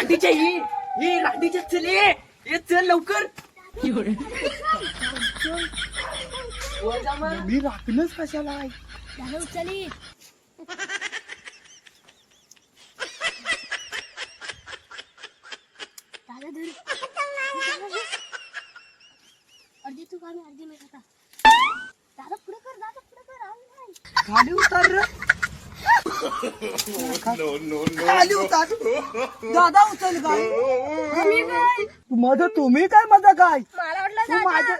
रांडीच्या ही रांडीच्या चल ये चल लवकर. मी राखणच कशाला आहे. दादा उचली. दादा धर. अर्धी तू खाणे अर्धी मी खाता. दादा पुढे कर दादा पुढे कर. खाली उतार रे. खाली उतार. दादा उचल गाडी. तुम्ही काय माझा काय मला वाटलं तू माझ्या